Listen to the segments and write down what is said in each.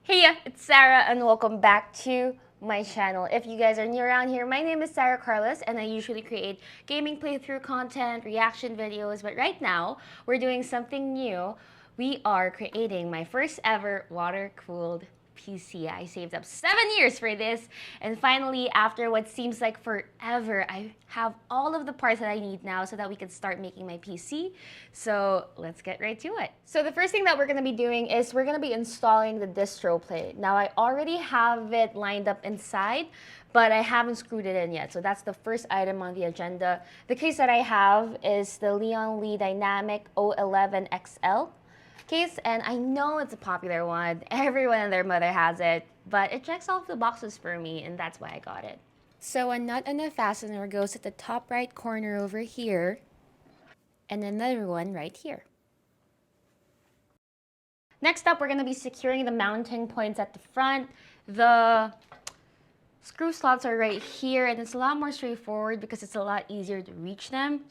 Hey, it's Sarah and welcome back to my channel. If you guys are new around here, my name is Sarah Carlos and I usually create gaming playthrough content, reaction videos, but right now we're doing something new. We are creating my first ever water-cooled PC. I saved up 7 years for this, and finally, after what seems like forever, I have all of the parts that I need now so that we can start making my PC. So let's get right to it. So the first thing that we're going to be doing is we're going to be installing the distro plate. Now I already have it lined up inside, but I haven't screwed it in yet. So that's the first item on the agenda. The case that I have is the Lian Dynamic o11 XL case, and I know it's a popular one. Everyone and their mother has it, but it checks off the boxes for me, and that's why I got it. So a nut and a fastener goes at the top right corner over here, and another one right here. Next up, we're going to be securing the mounting points at the front. The screw slots are right here, and it's a lot more straightforward because it's a lot easier to reach them.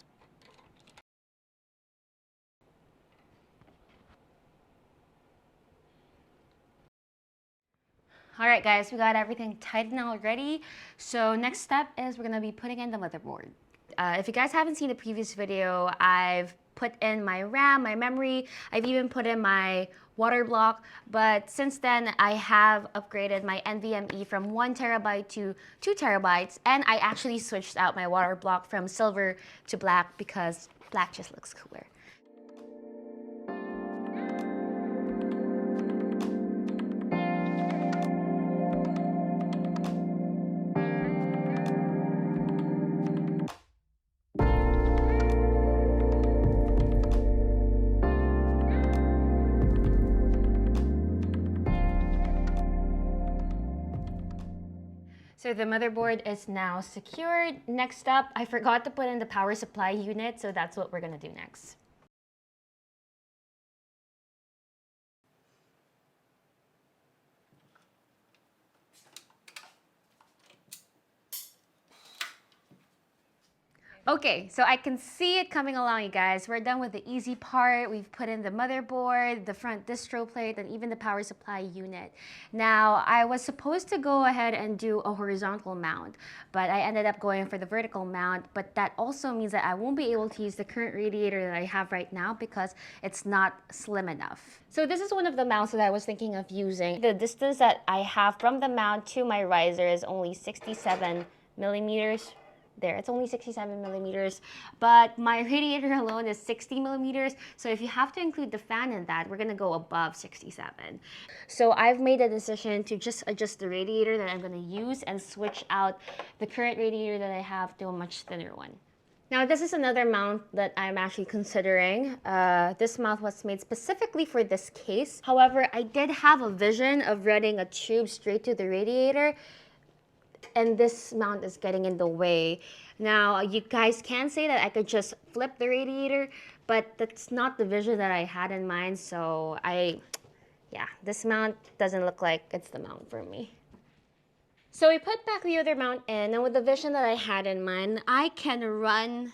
All right, guys, we got everything tightened already. So next step is we're gonna be putting in the motherboard. If you guys haven't seen the previous video, I've put in my RAM, my memory, I've even put in my Waterblock, but since then I have upgraded my NVMe from 1 terabyte to 2 terabytes, and I actually switched out my Waterblock from silver to black because black just looks cooler. So the motherboard is now secured. Next up, I forgot to put in the power supply unit, so that's what we're gonna do next. Okay, so I can see it coming along, you guys. We're done with the easy part. We've put in the motherboard, the front distro plate, and even the power supply unit. Now, I was supposed to go ahead and do a horizontal mount, but I ended up going for the vertical mount. But that also means that I won't be able to use the current radiator that I have right now because it's not slim enough. So this is one of the mounts that I was thinking of using. The distance that I have from the mount to my riser is only 67 millimeters. There, it's only 67 millimeters, but my radiator alone is 60 millimeters. So if you have to include the fan in that, we're gonna go above 67. So I've made a decision to just adjust the radiator that I'm gonna use and switch out the current radiator that I have to a much thinner one. Now this is another mount that I'm actually considering. This mount was made specifically for this case. However, I did have a vision of running a tube straight to the radiator, and this mount is getting in the way. Now, you guys can say that I could just flip the radiator, but that's not the vision that I had in mind, so yeah, this mount doesn't look like it's the mount for me. So we put back the other mount in, and with the vision that I had in mind, I can run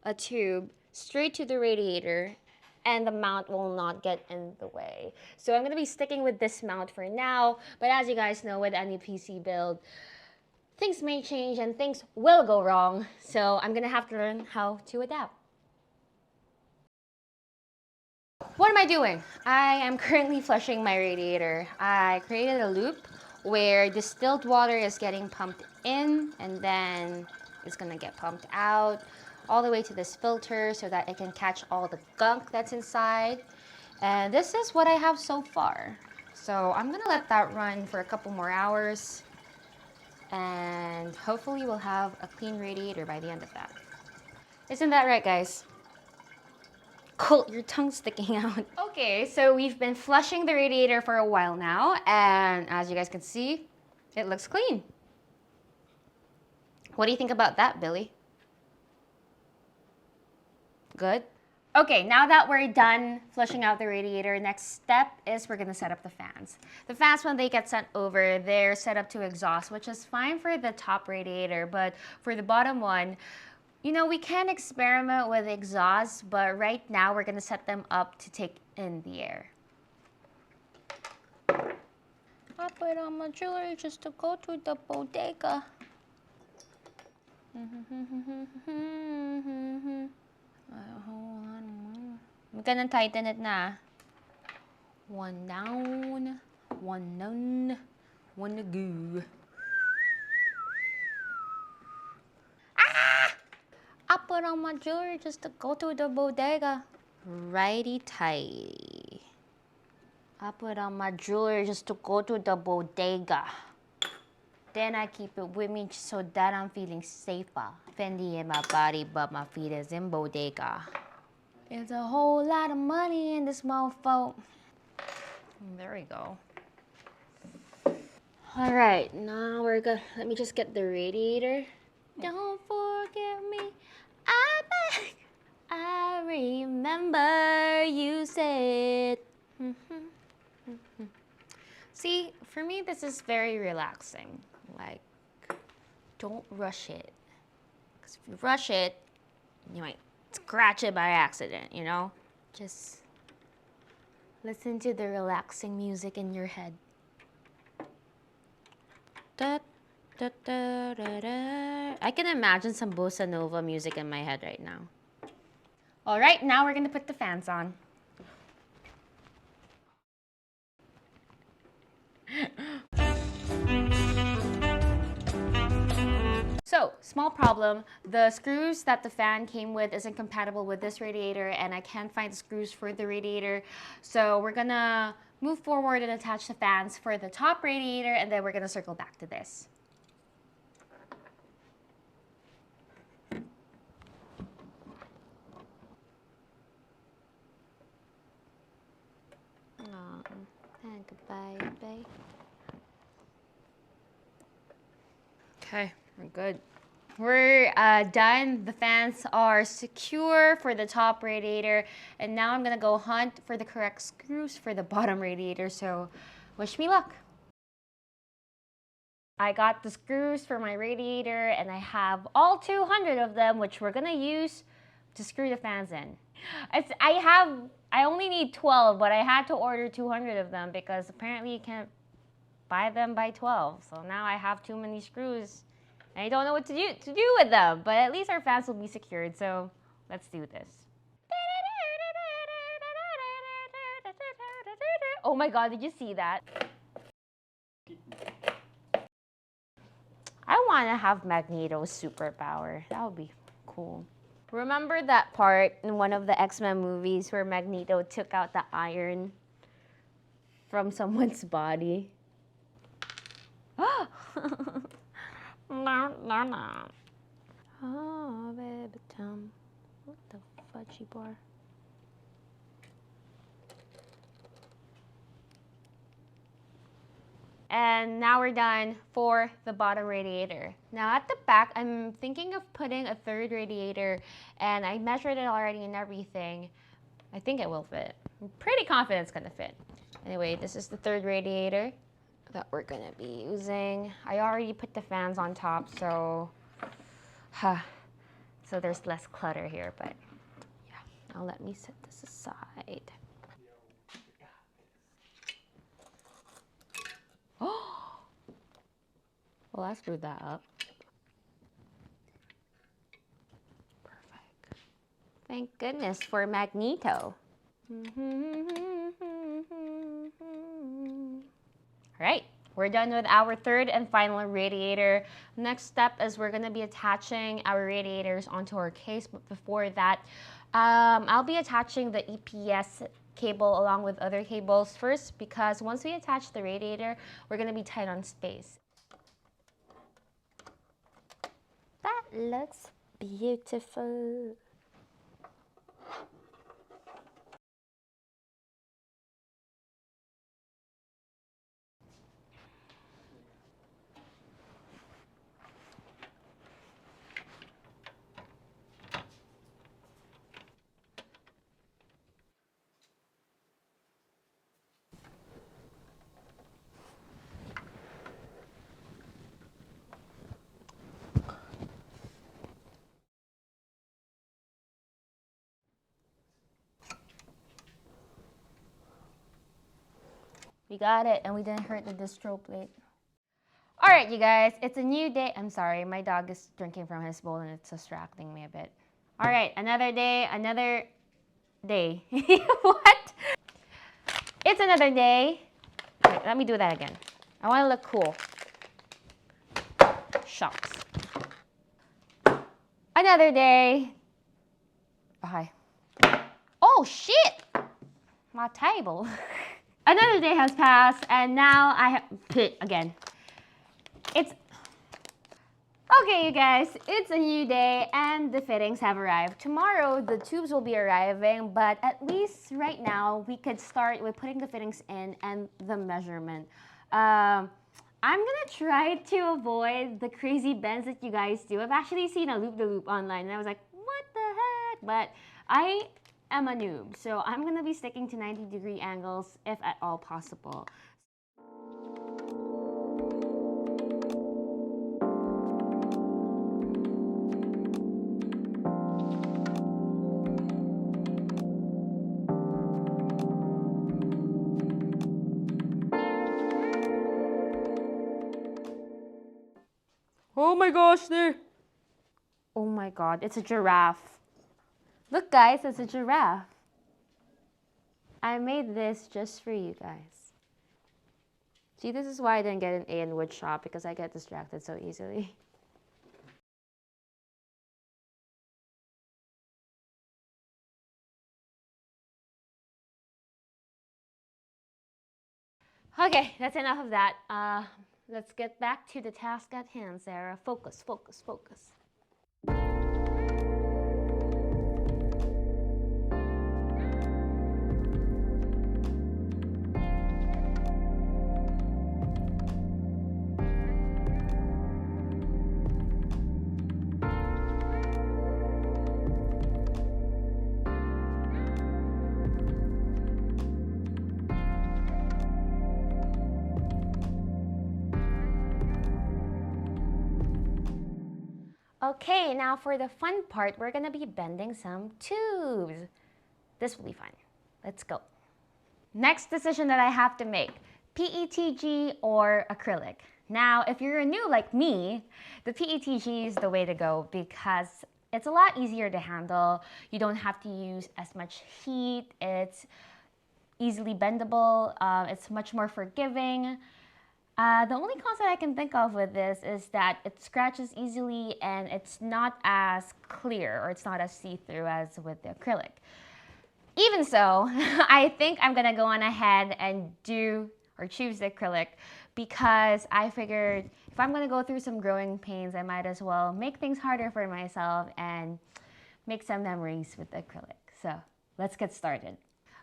a tube straight to the radiator and the mount will not get in the way. So I'm gonna be sticking with this mount for now, but as you guys know, with any PC build, things may change and things will go wrong, so I'm gonna have to learn how to adapt. What am I doing? I am currently flushing my radiator. I created a loop where distilled water is getting pumped in and then it's gonna get pumped out all the way to this filter so that it can catch all the gunk that's inside. And this is what I have so far. So I'm gonna let that run for a couple more hours, and hopefully we'll have a clean radiator by the end of that. Isn't that right, guys? Colt, your tongue's sticking out. Okay, so we've been flushing the radiator for a while now, and as you guys can see, it looks clean. What do you think about that, Billy? Good? Okay, now that we're done flushing out the radiator, next step is we're gonna set up the fans. The fans, when they get sent over, they're set up to exhaust, which is fine for the top radiator, but for the bottom one, you know, we can experiment with exhaust, but right now we're gonna set them up to take in the air. I put on my jewelry just to go to the bodega. I'm gonna tighten it na. One down, one none, one to go. Ah! I put on my jewelry just to go to the bodega. Righty tighty. I put on my jewelry just to go to the bodega. Then I keep it with me so that I'm feeling safer. Fendi in my body, but my feet is in bodega. There's a whole lot of money in this mofo. There we go. All right, now we're gonna, let me just get the radiator. Don't forget me, I beg. I remember you said. See, for me, this is very relaxing. Like, don't rush it. Because if you rush it, you might scratch it by accident, you know? Just listen to the relaxing music in your head. Da, da, da, da, da. I can imagine some bossa nova music in my head right now. All right, now we're gonna put the fans on. So, small problem, the screws that the fan came with isn't compatible with this radiator and I can't find the screws for the radiator. So we're gonna move forward and attach the fans for the top radiator and then we're gonna circle back to this. Goodbye, babe. Okay, we're good. We're done. The fans are secure for the top radiator. And now I'm gonna go hunt for the correct screws for the bottom radiator. So wish me luck. I got the screws for my radiator and I have all 200 of them, which we're gonna use to screw the fans in. I only need 12, but I had to order 200 of them because apparently you can't buy them by 12. So now I have too many screws and I don't know what to do with them, but at least our fans will be secured. So let's do this. Oh my God, did you see that? I want to have Magneto's superpower. That would be cool. Remember that part in one of the X-Men movies where Magneto took out the iron from someone's body? No, no, no. Oh, baby, Tom. What the fudgy bar? And now we're done for the bottom radiator. Now at the back, I'm thinking of putting a third radiator and I measured it already and everything. I think it will fit. I'm pretty confident it's gonna fit. Anyway, this is the third radiator that we're gonna be using. I already put the fans on top, so there's less clutter here, but yeah. Now let me set this aside. Oh, well, I screwed that up. Perfect. Thank goodness for Magneto. All right, we're done with our third and final radiator. Next step is we're gonna be attaching our radiators onto our case, but before that, I'll be attaching the EPS cable along with other cables first because once we attach the radiator, we're gonna be tight on space. That looks beautiful. We got it, and we didn't hurt the distro plate. All right, you guys, it's a new day. I'm sorry, my dog is drinking from his bowl and it's distracting me a bit. All right, another day, another day. What? It's another day. Wait, let me do that again. I want to look cool. Shucks. Another day. Okay. Oh, shit! My table. Another day has passed, and now I have again. It's okay, you guys. It's a new day, and the fittings have arrived. Tomorrow, the tubes will be arriving, but at least right now, we could start with putting the fittings in and the measurement. I'm gonna try to avoid the crazy bends that you guys do. I've actually seen a loop-the-loop online, and I was like, what the heck? But I am a noob, so I'm gonna be sticking to 90-degree angles if at all possible. Oh my gosh, there! Oh my god, it's a giraffe. Look guys, it's a giraffe. I made this just for you guys. See, this is why I didn't get an A in wood shop, because I get distracted so easily. Okay, that's enough of that. Let's get back to the task at hand, Sarah. Focus, focus, focus. Okay, now for the fun part, we're gonna be bending some tubes. This will be fun. Let's go. Next decision that I have to make, PETG or acrylic. Now, if you're new like me, the PETG is the way to go because it's a lot easier to handle. You don't have to use as much heat. It's easily bendable. It's much more forgiving. The only cons that I can think of with this is that it scratches easily and it's not as clear, or it's not as see-through as with the acrylic. Even so, I think I'm gonna go on ahead and choose the acrylic, because I figured if I'm gonna go through some growing pains, I might as well make things harder for myself and make some memories with the acrylic. So let's get started.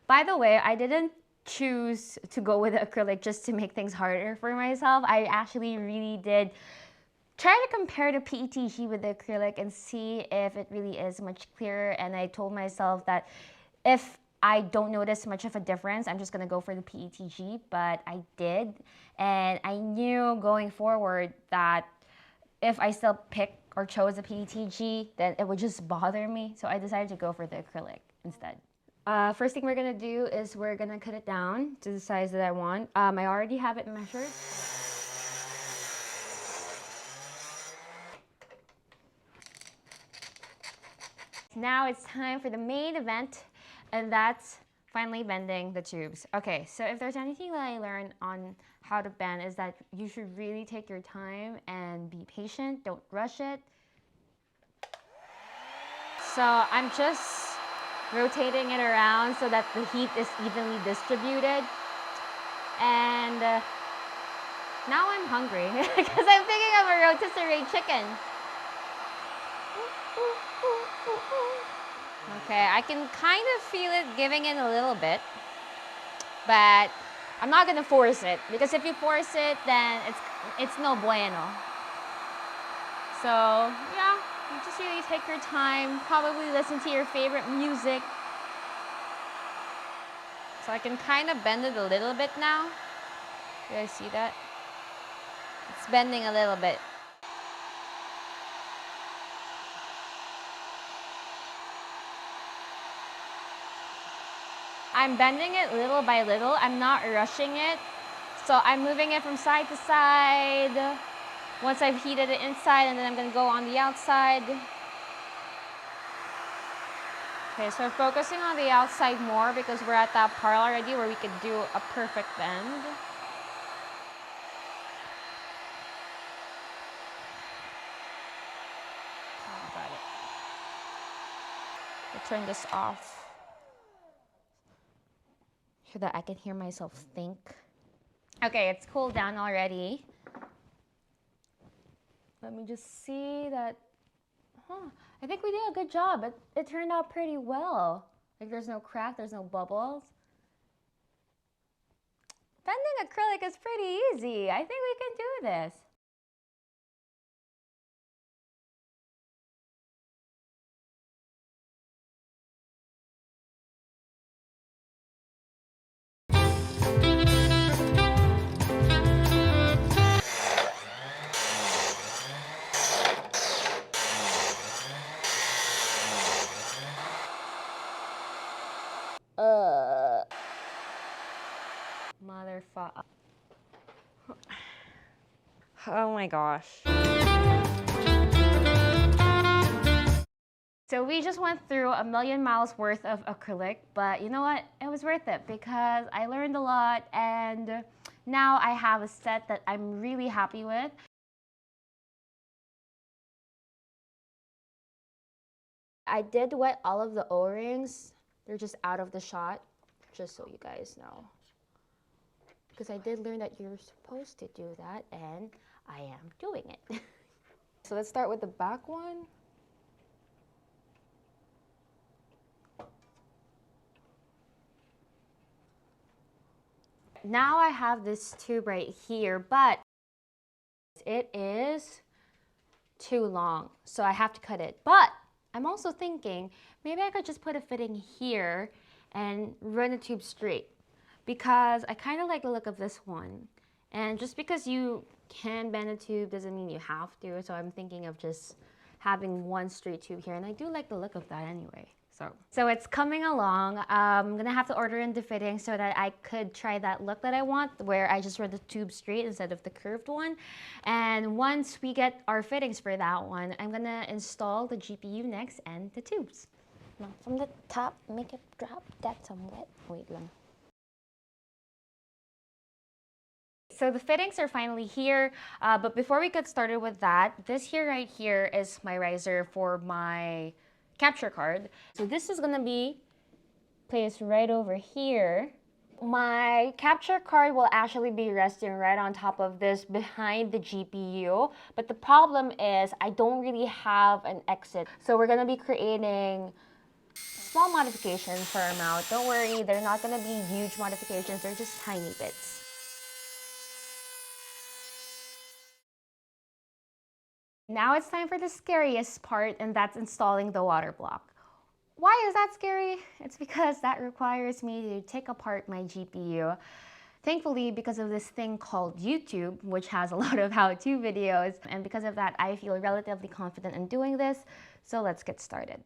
By the way, I didn't choose to go with the acrylic just to make things harder for myself. I actually really did try to compare the PETG with the acrylic and see if it really is much clearer, and I told myself that if I don't notice much of a difference, I'm just gonna go for the PETG, but I did, and I knew going forward that if I still pick or chose the PETG, then it would just bother me, so I decided to go for the acrylic instead. First thing we're gonna do is we're gonna cut it down to the size that I want. I already have it measured. Now it's time for the main event, and that's finally bending the tubes. Okay, so if there's anything that I learned on how to bend is that you should really take your time and be patient, don't rush it. So I'm just rotating it around so that the heat is evenly distributed. And now I'm hungry because I'm thinking of a rotisserie chicken. Okay, I can kind of feel it giving in a little bit, but I'm not gonna force it, because if you force it, then it's no bueno. So yeah, you just really take your time, probably listen to your favorite music. So I can kind of bend it a little bit now. You guys see that? It's bending a little bit. I'm bending it little by little. I'm not rushing it. So I'm moving it from side to side. Once I've heated it inside, and then I'm gonna go on the outside. Okay, so we're focusing on the outside more because we're at that part already where we could do a perfect bend. Oh, got it. I'll turn this off so that I can hear myself think. Okay, it's cooled down already. Let me just see that. I think we did a good job. It turned out pretty well. Like there's no crack, there's no bubbles. Bending acrylic is pretty easy. I think we can do this. Motherfucker. Oh my gosh. So we just went through a million miles worth of acrylic, but you know what? It was worth it because I learned a lot, and now I have a set that I'm really happy with. I did wet all of the O-rings. They're just out of the shot, just so you guys know. Because I did learn that you're supposed to do that, and I am doing it. So let's start with the back one. Now I have this tube right here, but it is too long, so I have to cut it. But I'm also thinking maybe I could just put a fitting here and run the tube straight, because I kind of like the look of this one. And just because you can bend a tube doesn't mean you have to, so I'm thinking of just having one straight tube here, and I do like the look of that anyway. So it's coming along. I'm gonna have to order in the fitting so that I could try that look that I want, where I just run the tube straight instead of the curved one. And once we get our fittings for that one, I'm gonna install the GPU next and the tubes. Now from the top, make it drop. That's some wet. Wait lang. So the fittings are finally here, but before we get started with that, this here right here is my riser for my capture card. So this is gonna be placed right over here. My capture card will actually be resting right on top of this behind the GPU, but the problem is I don't really have an exit. So we're gonna be creating small modifications for our mount. Don't worry, they're not gonna be huge modifications, they're just tiny bits. Now it's time for the scariest part, and that's installing the Waterblock. Why is that scary? It's because that requires me to take apart my GPU. Thankfully, because of this thing called YouTube, which has a lot of how-to videos, and because of that, I feel relatively confident in doing this. So let's get started.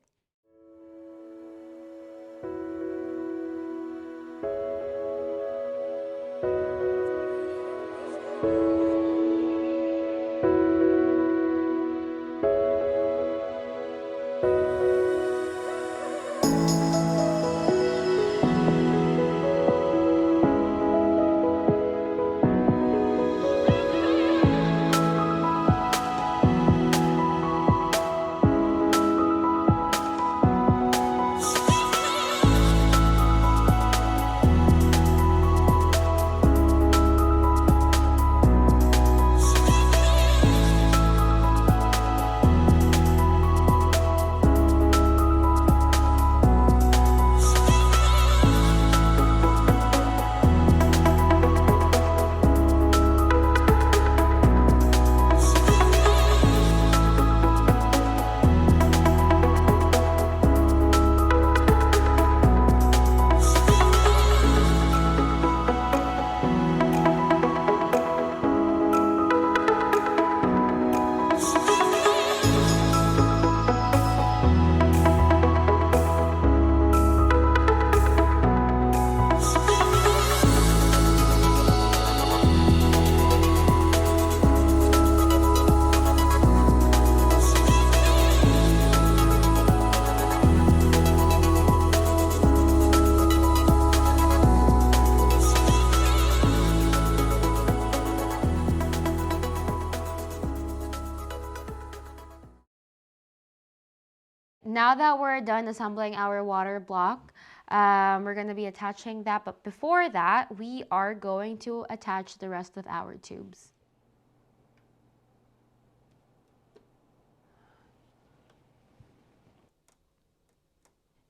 now that we're done assembling our water block, we're going to be attaching that. But before that, we are going to attach the rest of our tubes.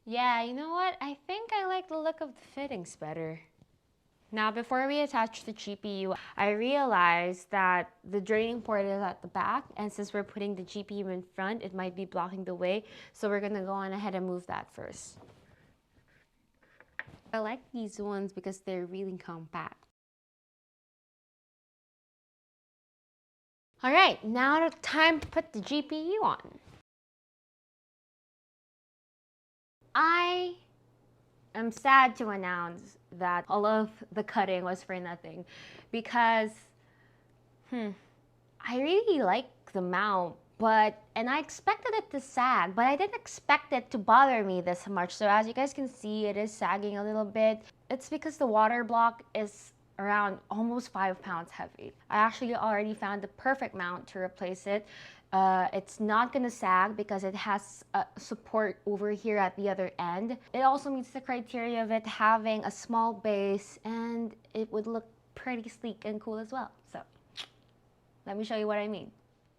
Yeah, you know what? I think I like the look of the fittings better. Now, before we attach the GPU, I realized that the draining port is at the back, and since we're putting the GPU in front, it might be blocking the way, so we're gonna go on ahead and move that first. I like these ones because they're really compact. All right, now time to put the GPU on. I am sad to announce that all of the cutting was for nothing because I really like the mount, and I expected it to sag, but I didn't expect it to bother me this much. So as you guys can see, it is sagging a little bit. It's because the water block is around almost 5 pounds heavy. I actually already found the perfect mount to replace it. It's not gonna sag because it has support over here at the other end. It also meets the criteria of it having a small base, and it would look pretty sleek and cool as well. So let me show you what I mean.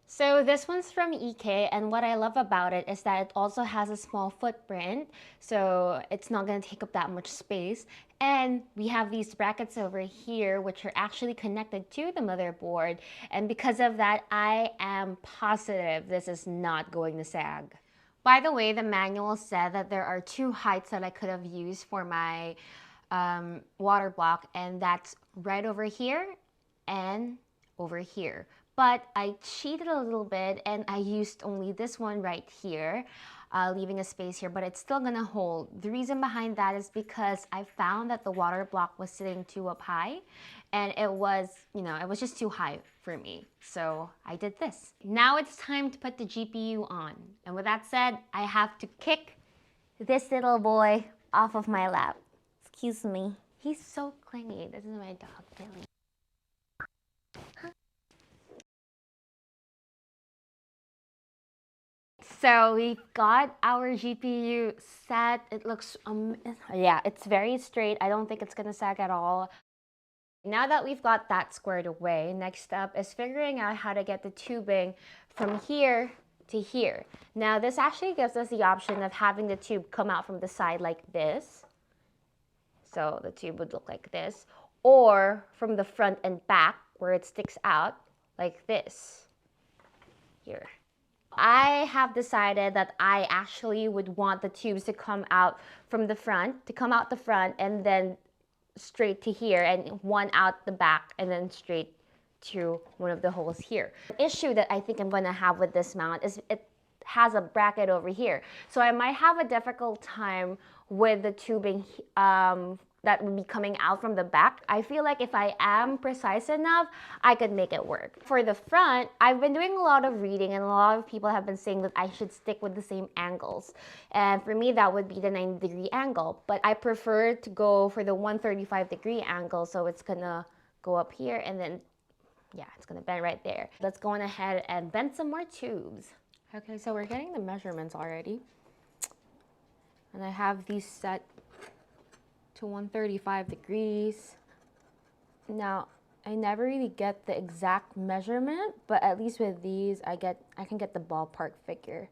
So this one's from EK, and what I love about it is that it also has a small footprint, so it's not going to take up that much space. And we have these brackets over here which are actually connected to the motherboard, and because of that, I am positive this is not going to sag. By the way, the manual said that there are 2 heights that I could have used for my water block, and that's right over here and over here. But I cheated a little bit and I used only this one right here, leaving a space here, but it's still gonna hold. The reason behind that is because I found that the water block was sitting too up high, and it was, it was just too high for me. So I did this. Now it's time to put the GPU on. And with that said, I have to kick this little boy off of my lap. Excuse me. He's so clingy. This is my dog, Billy. So we've got our GPU set. It looks, yeah, it's very straight. I don't think it's gonna sag at all. Now that we've got that squared away, next up is figuring out how to get the tubing from here to here. Now this actually gives us the option of having the tube come out from the side like this. So the tube would look like this, or from the front and back where it sticks out like this here. I have decided that I actually would want the tubes to come out from the front, and then straight to here, and one out the back, and then straight to one of the holes here. The issue that I think I'm going to have with this mount is it has a bracket over here. So I might have a difficult time with the tubing that would be coming out from the back. I feel like if I am precise enough, I could make it work. For the front, I've been doing a lot of reading, and a lot of people have been saying that I should stick with the same angles. And for me, that would be the 90-degree angle. But I prefer to go for the 135-degree angle, so it's gonna go up here, and then, yeah, it's gonna bend right there. Let's go on ahead and bend some more tubes. Okay, so we're getting the measurements already. And I have these set to 135 degrees. Now, I never really get the exact measurement, but at least with these, I can get the ballpark figure.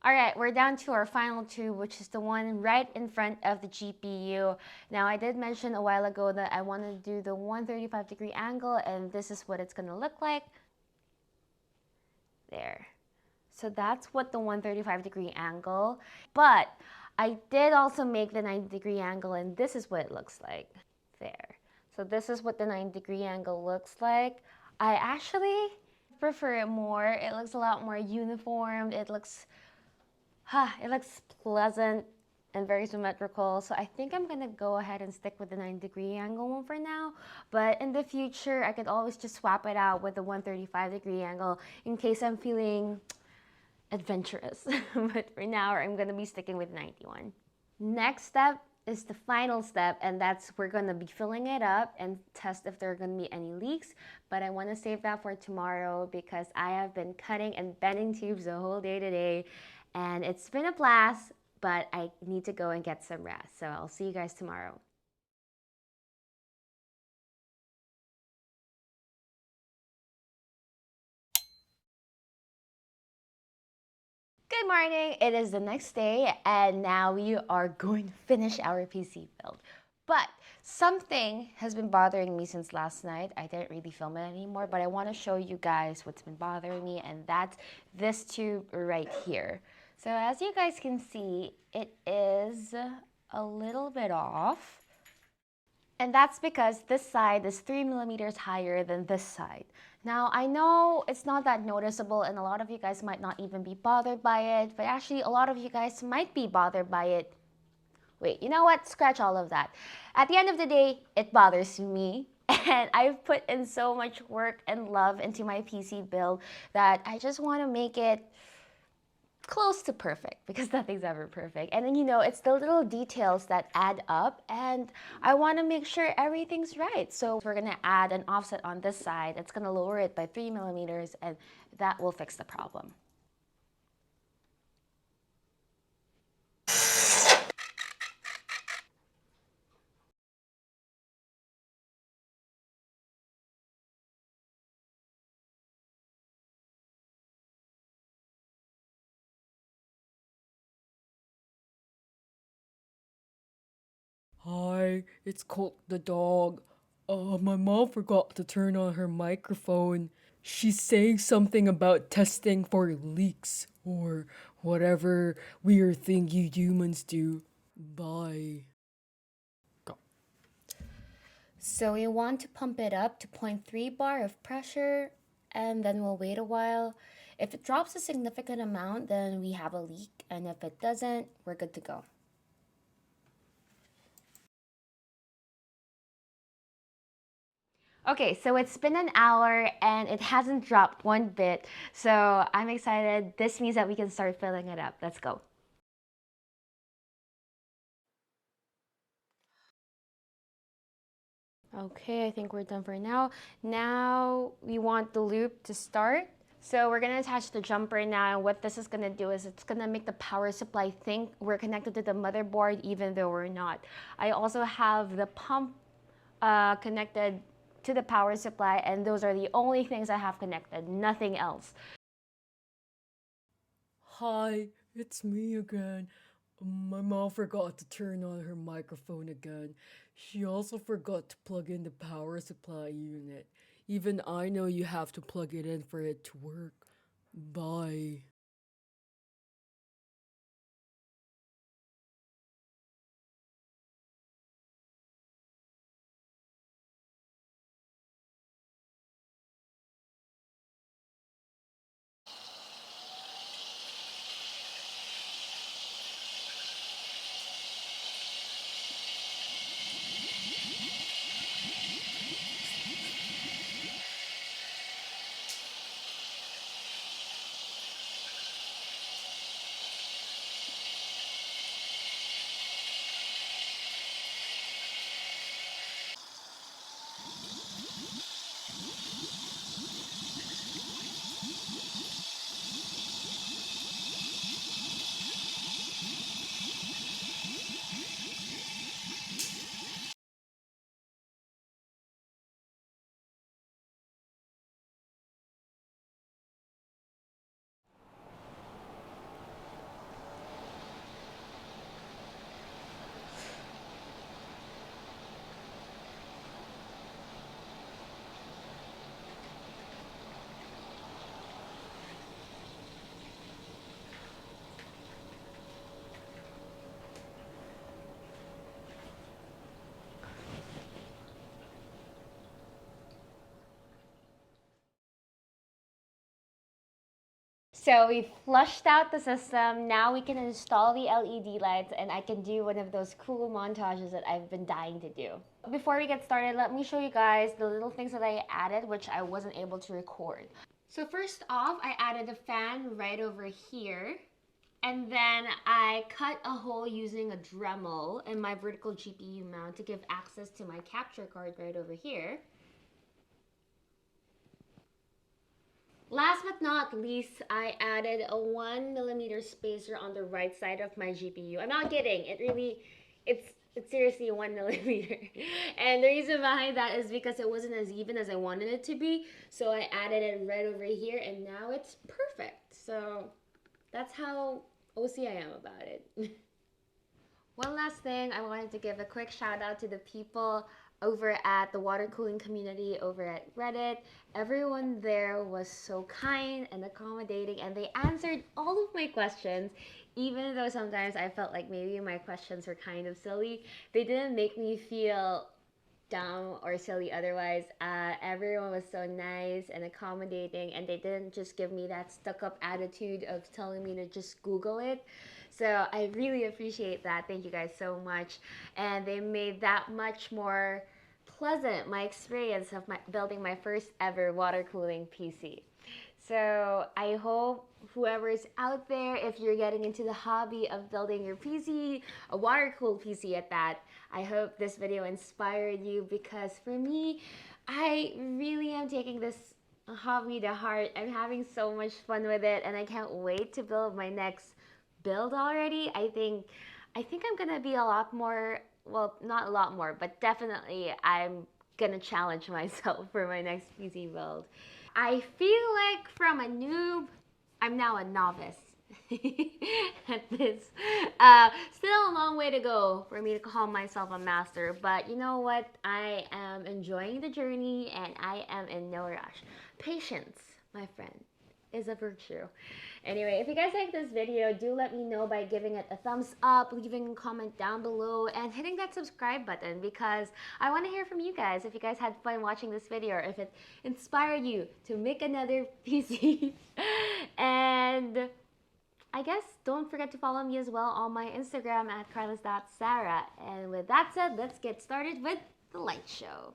All right, we're down to our final tube, which is the one right in front of the GPU. Now, I did mention a while ago that I want to do the 135-degree angle, and this is what it's going to look like. There. So that's what the 135-degree angle, but I did also make the 90-degree angle, and this is what it looks like. There. So this is what the 90-degree angle looks like. I actually prefer it more. It looks a lot more uniform. It looks pleasant and very symmetrical. So I think I'm gonna go ahead and stick with the 90-degree angle one for now. But in the future, I could always just swap it out with the 135-degree angle in case I'm feeling adventurous. But for now, I'm gonna be sticking with 91. Next step is the final step, and that's we're gonna be filling it up and test if there are gonna be any leaks. But I wanna save that for tomorrow because I have been cutting and bending tubes the whole day today, and it's been a blast, but I need to go and get some rest. So I'll see you guys tomorrow. Good morning, it is the next day, and now we are going to finish our PC build. But something has been bothering me since last night. I didn't really film it anymore, but I want to show you guys what's been bothering me, and that's this tube right here. So as you guys can see, it is a little bit off. And that's because this side is 3 millimeters higher than this side. Now, I know it's not that noticeable and a lot of you guys might not even be bothered by it, but actually a lot of you guys might be bothered by it. Wait, you know what? Scratch all of that. At the end of the day, it bothers me. And I've put in so much work and love into my PC build that I just want to make it close to perfect because nothing's ever perfect. And then, you know, it's the little details that add up, and I want to make sure everything's right. So we're going to add an offset on this side. It's going to lower it by 3 millimeters, and that will fix the problem. Hi, it's Colt the dog. My mom forgot to turn on her microphone. She's saying something about testing for leaks or whatever weird thing you humans do. Bye. Go. So we want to pump it up to 0.3 bar of pressure, and then we'll wait a while. If it drops a significant amount, then we have a leak, and if it doesn't, we're good to go. Okay, so it's been an hour and it hasn't dropped one bit. So I'm excited. This means that we can start filling it up. Let's go. Okay, I think we're done for now. Now we want the loop to start. So we're gonna attach the jumper now, and what this is gonna do is it's gonna make the power supply think we're connected to the motherboard even though we're not. I also have the pump connected to the power supply, and those are the only things I have connected, nothing else. Hi, it's me again. My mom forgot to turn on her microphone again. She also forgot to plug in the power supply unit. Even I know you have to plug it in for it to work. Bye. So we flushed out the system. Now we can install the LED lights and I can do one of those cool montages that I've been dying to do. Before we get started, let me show you guys the little things that I added, which I wasn't able to record. So first off, I added a fan right over here. And then I cut a hole using a Dremel in my vertical GPU mount to give access to my capture card right over here. Last but not least, I added a 1mm spacer on the right side of my GPU. I'm not kidding. It's seriously 1mm. And the reason behind that is because it wasn't as even as I wanted it to be. So I added it right over here and now it's perfect. So that's how OC I am about it. One last thing, I wanted to give a quick shout out to the people over at the water cooling community over at Reddit. Everyone there was so kind and accommodating and they answered all of my questions, even though sometimes I felt like maybe my questions were kind of silly. They didn't make me feel dumb or silly otherwise. Everyone was so nice and accommodating and they didn't just give me that stuck-up attitude of telling me to just Google it. So I really appreciate that. Thank you guys so much. And they made that much more pleasant my experience of building my first ever water cooling PC. So I hope whoever's out there, if you're getting into the hobby of building your PC, a water-cooled PC at that, I hope this video inspired you because for me, I really am taking this hobby to heart. I'm having so much fun with it and I can't wait to build my next build already. I think I'm gonna be a lot more, well, not a lot more, but definitely I'm gonna challenge myself for my next PC build. I feel like from a noob, I'm now a novice at this. Still a long way to go for me to call myself a master, but you know what? I am enjoying the journey and I am in no rush. Patience, my friend, is a virtue. Anyway, if you guys like this video, do let me know by giving it a thumbs up, leaving a comment down below, and hitting that subscribe button because I want to hear from you guys if you guys had fun watching this video or if it inspired you to make another PC. And I guess don't forget to follow me as well on my Instagram at carlos.sarah. And with that said, let's get started with the light show.